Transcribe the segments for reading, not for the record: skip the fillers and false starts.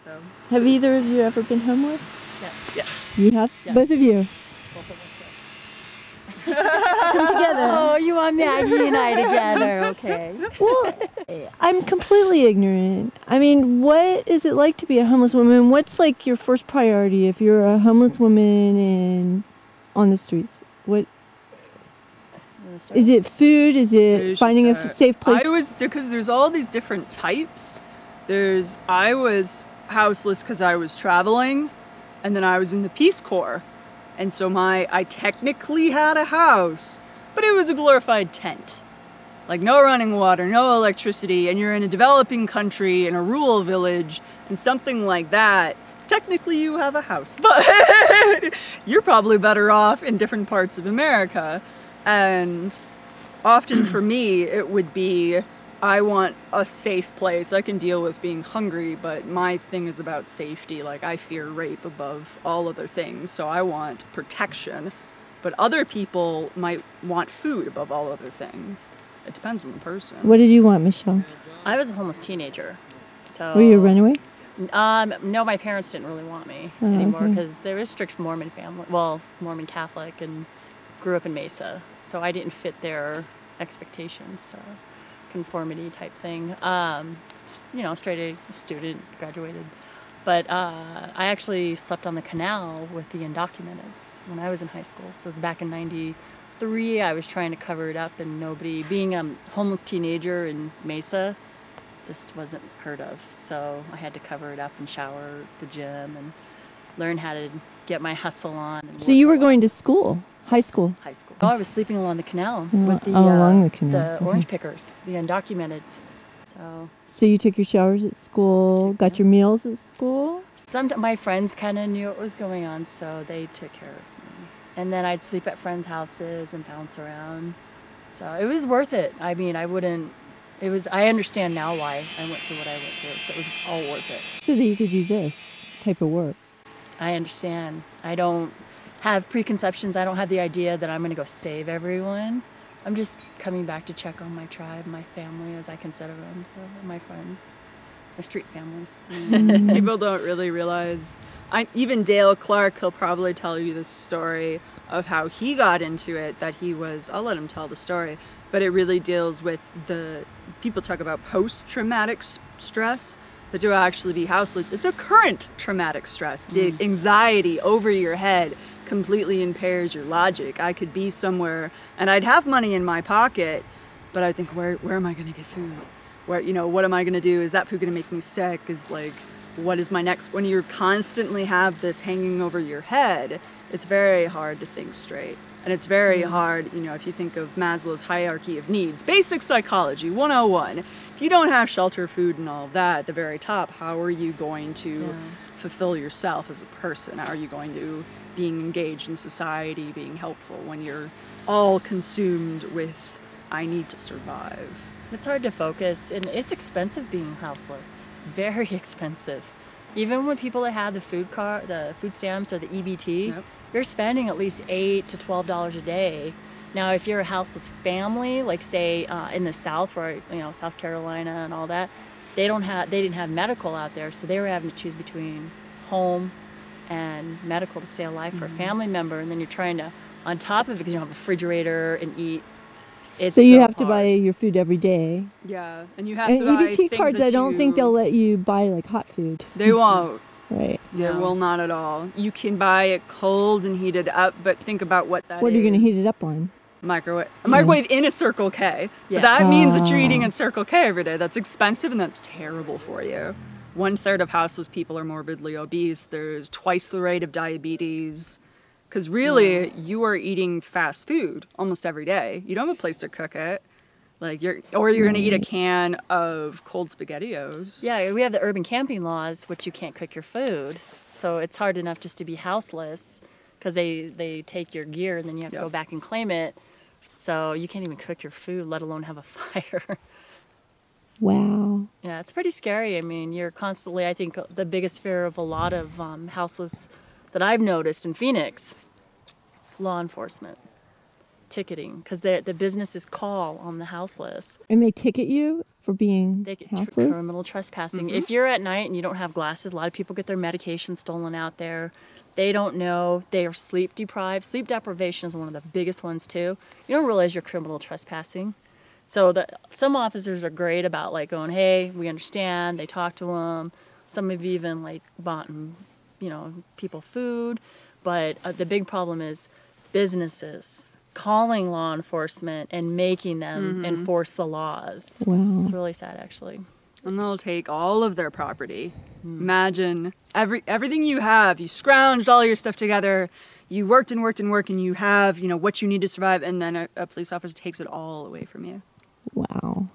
So. Have either of you ever been homeless? Yes. Yes. You have? Yes. Both of you? Both of us, yes. Come together. Oh, you want Maggie and I together, okay. Well, I'm completely ignorant. I mean, what is it like to be a homeless woman? What's like your first priority if you're a homeless woman on the streets? What is it? Food? Is it finding a safe place? Because there's all these different types. I was houseless because I was traveling, and then I was in the Peace Corps. And so I technically had a house, but it was a glorified tent. Like no running water, no electricity, and you're in a developing country, in a rural village, and something like that. Technically you have a house, but you're probably better off in different parts of America. And often for me, it would be, I want a safe place. I can deal with being hungry, but my thing is about safety. Like I fear rape above all other things, so I want protection. But other people might want food above all other things. It depends on the person. What did you want, Michelle? I was a homeless teenager. So. Were you a runaway? No, my parents didn't really want me anymore because okay. they were a strict Mormon family. Well, Mormon Catholic, and grew up in Mesa, so I didn't fit their expectations. So. Conformity type thing. You know, straight A student, graduated. But I actually slept on the canal with the undocumented when I was in high school. So it was back in '93. I was trying to cover it up, and nobody, being a homeless teenager in Mesa, just wasn't heard of. So I had to cover it up and shower at the gym and learn how to get my hustle on. So you were going to school? High school? High school. Oh, I was sleeping along the canal with the, along the canal. The orange pickers, the undocumented. So you took your showers at school, got your meals at school? My friends kind of knew what was going on, so they took care of me. And then I'd sleep at friends' houses and bounce around. So it was worth it. I mean, I understand now why I went through what I went through, so it was all worth it. So that you could do this type of work. I understand. I don't have preconceptions. I don't have the idea that I'm going to go save everyone. I'm just coming back to check on my tribe, my family, as I consider them, so my friends, my street families. People don't really realize. Even Dale Clark, he'll probably tell you the story of how he got into it, that he was, I'll let him tell the story, but it really deals with people talk about post-traumatic stress, but to actually be houseless, it's a current traumatic stress. The anxiety over your head completely impairs your logic. I could be somewhere and I'd have money in my pocket, but I think, where am I going to get food? What am I going to do? Is that food going to make me sick? What is my next? When you constantly have this hanging over your head, it's very hard to think straight. And it's very hard, if you think of Maslow's hierarchy of needs, basic psychology 101. If you don't have shelter, food, and all of that at the very top, how are you going to fulfill yourself as a person? How are you going to being engaged in society, being helpful when you're all consumed with, I need to survive? It's hard to focus, and it's expensive being houseless. Very expensive. Even when people that have the food stamps or the EBT, you're spending at least $8 to $12 a day. Now, if you're a houseless family, like say in the South, where South Carolina and all that, they didn't have medical out there, so they were having to choose between home and medical to stay alive for a family member, and then you're trying to, on top of it, because you don't have a refrigerator and eat. It's so you have to buy your food every day. Yeah, and you have to buy EBT cards, I don't think they'll let you buy like hot food. They won't. Right. They will not at all. You can buy it cold and heat it up, but think about what that is. What are you going to heat it up on? Microwave. A microwave in a Circle K. Yeah. But that means that you're eating at Circle K every day. That's expensive and that's terrible for you. 1/3 of houseless people are morbidly obese. There's twice the rate of diabetes. Because really, you are eating fast food almost every day. You don't have a place to cook it. You're going to eat a can of cold SpaghettiOs. Yeah, we have the urban camping laws, which you can't cook your food. So it's hard enough just to be houseless, because they take your gear and then you have to go back and claim it. So you can't even cook your food, let alone have a fire. Wow. Yeah, it's pretty scary. I mean, you're constantly, I think the biggest fear of a lot of houseless that I've noticed in Phoenix, law enforcement. ticketing because the businesses call on the houseless. And they ticket you for being They get houseless? criminal trespassing. If you're at night and you don't have glasses, a lot of people get their medication stolen out there. They don't know. They are sleep deprived. Sleep deprivation is one of the biggest ones too. You don't realize you're criminal trespassing. So some officers are great about like going, hey, we understand. They talk to them. Some have even like bought, people food. But the big problem is businesses calling law enforcement and making them enforce the laws. Wow. It's really sad, actually. And they'll take all of their property. Imagine everything you have. You scrounged all your stuff together. You worked and worked and worked, and you have, what you need to survive. And then a police officer takes it all away from you. Wow.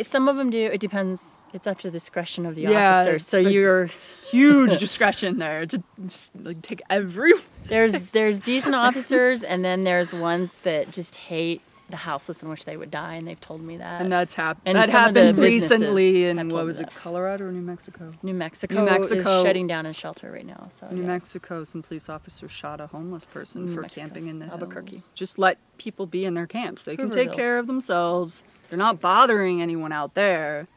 Some of them do. It depends. It's up to the discretion of the officer. So you're huge discretion there to just like take every. There's decent officers, and then there's ones that just hate the houseless in which they would die, and they've told me that. And that happened businesses recently in have what told was me it, that. Colorado or New Mexico? New Mexico is shutting down a shelter right now. So New Mexico, some police officers shot a homeless person for camping in the Albuquerque. hills. Just let people be in their camps. They can Hoover take Hills. care of themselves. They're not bothering anyone out there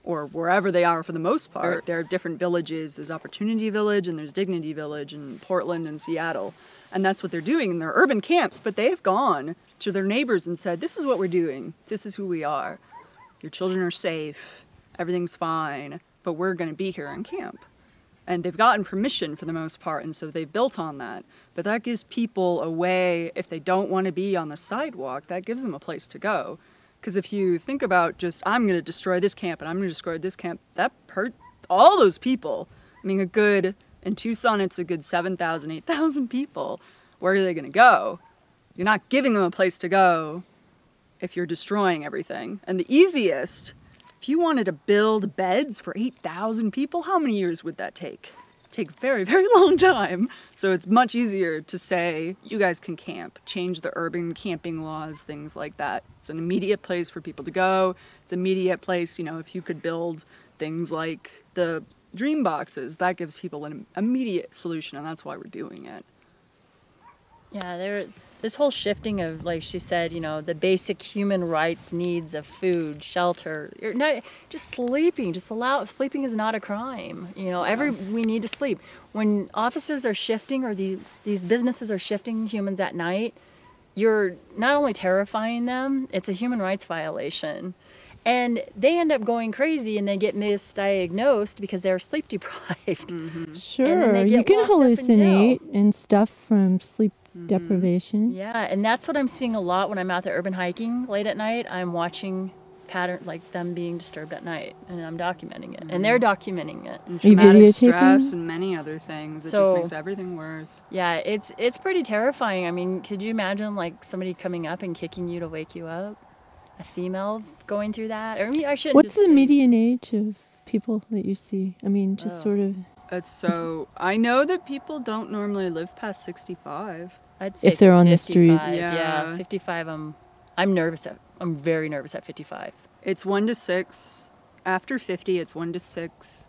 or wherever they are for the most part. There are different villages. There's Opportunity Village and there's Dignity Village in Portland and Seattle. And that's what they're doing in their urban camps. But they've gone to their neighbors and said, this is what we're doing. This is who we are. Your children are safe. Everything's fine. But we're going to be here in camp. And they've gotten permission for the most part, and so they've built on that. But that gives people a way, if they don't want to be on the sidewalk, that gives them a place to go. Because if you think about just, I'm going to destroy this camp and I'm going to destroy this camp, that hurt all those people. I mean, in Tucson, it's a good 7,000, 8,000 people. Where are they going to go? You're not giving them a place to go if you're destroying everything. And the easiest, if you wanted to build beds for 8,000 people, how many years would that take? Take a very, very long time. So it's much easier to say, you guys can camp, change the urban camping laws, things like that. It's an immediate place for people to go. It's an immediate place, if you could build things like the dream boxes, that gives people an immediate solution, and that's why we're doing it. Yeah, this whole shifting of, like she said, the basic human rights needs of food, shelter, just sleeping. Sleeping is not a crime. We need to sleep. When officers are shifting or these businesses are shifting humans at night, you're not only terrifying them, it's a human rights violation. And they end up going crazy and they get misdiagnosed because they're sleep deprived. Sure, you can hallucinate and stuff from sleep deprivation. Yeah, and that's what I'm seeing a lot when I'm out there urban hiking late at night. I'm watching like them being disturbed at night, and I'm documenting it, and they're documenting it. And traumatic stress and many other things. It just makes everything worse. Yeah, it's pretty terrifying. I mean, could you imagine like somebody coming up and kicking you to wake you up? A female going through that? I shouldn't. What's the median age of people that you see? I mean, just sort of. I know that people don't normally live past 65. I'd say if they're on the streets. Yeah, 55. I'm nervous. I'm very nervous at 55. It's 1 to 6. After 50, it's 1 to 6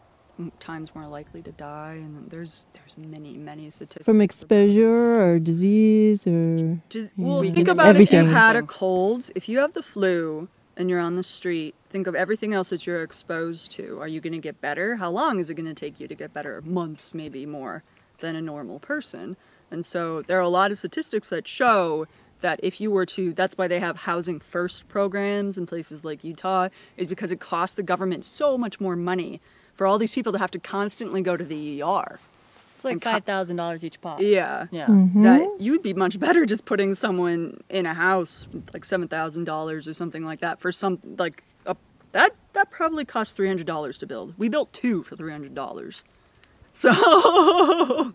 times more likely to die, and there's many statistics from exposure or disease or. Think about everything. If you had a cold, if you have the flu and you're on the street, think of everything else that you're exposed to. Are you going to get better? How long is it going to take you to get better? Months, maybe more than a normal person. And so there are a lot of statistics that show that if you were to, that's why they have housing first programs in places like Utah, is because it costs the government so much more money for all these people to have to constantly go to the ER. It's like $5,000 each pop. Yeah. Mm-hmm. That you'd be much better just putting someone in a house like $7,000 or something like that for some like that probably costs $300 to build. We built 2 for $300. So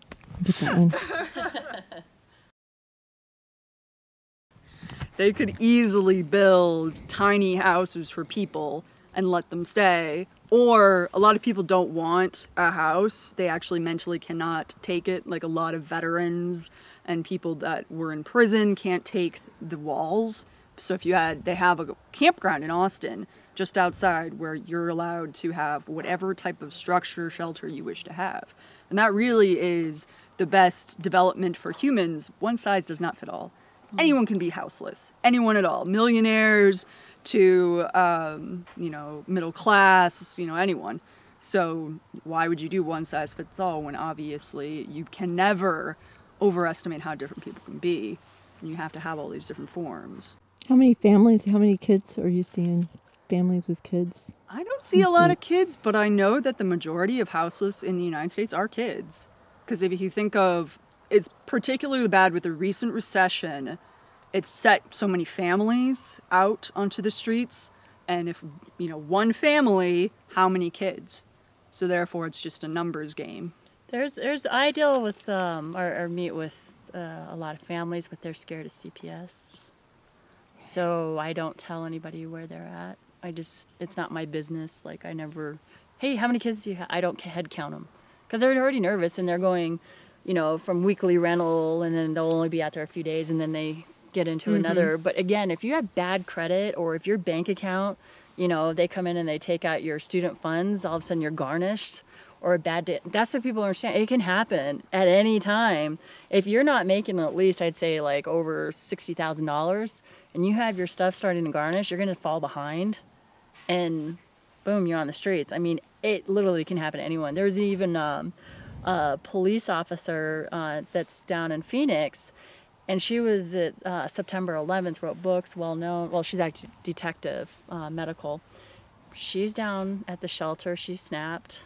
they could easily build tiny houses for people and let them stay. Or a lot of people don't want a house. They actually mentally cannot take it. Like a lot of veterans and people that were in prison can't take the walls. So they have a campground in Austin just outside where you're allowed to have whatever type of structure, shelter you wish to have. And that really is the best development for humans. One size does not fit all. Anyone can be houseless. Anyone at all. Millionaires to, middle class, anyone. So why would you do one size fits all when obviously you can never overestimate how different people can be? And you have to have all these different forms. How many kids are you seeing? Families with kids? I don't see a lot of kids, but I know that the majority of houseless in the United States are kids. Because if you think of, it's particularly bad with the recent recession. It's set so many families out onto the streets. And if, one family, how many kids? So therefore, it's just a numbers game. I deal with, or meet with a lot of families, but they're scared of CPS. So I don't tell anybody where they're at. It's not my business. Like hey, how many kids do you have? I don't head count them. Because they're already nervous and they're going, from weekly rental, and then they'll only be out there a few days and then they get into another. But again, if you have bad credit, or if your bank account, they come in and they take out your student funds, all of a sudden you're garnished, or a bad day. That's what people understand. It can happen at any time. If you're not making at least, I'd say like over $60,000, and you have your stuff starting to garnish, you're going to fall behind, and boom, you're on the streets. I mean, it literally can happen to anyone. There's even a police officer that's down in Phoenix, and she was at September 11th, wrote books, well-known. Well, she's actually a detective, medical. She's down at the shelter. She snapped,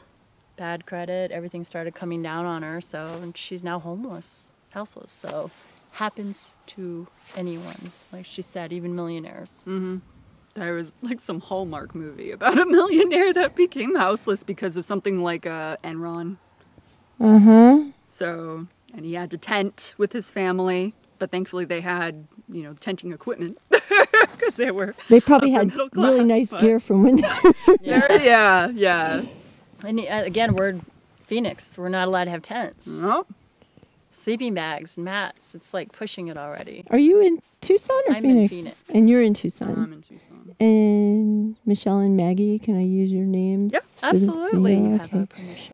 bad credit. Everything started coming down on her, and she's now houseless. So happens to anyone, like she said, even millionaires. Mm-hmm. There was like some Hallmark movie about a millionaire that became houseless because of something like Enron. So, and he had to tent with his family, but thankfully they had, tenting equipment because they probably had really nice gear from when. Yeah. And again, we're Phoenix. We're not allowed to have tents. No. Sleeping bags, mats. It's like pushing it already. Are you in Tucson or I'm Phoenix? in Phoenix. And you're in Tucson. I'm in Tucson. And Michelle and Maggie, can I use your names? Yep, absolutely. You have okay. our permission.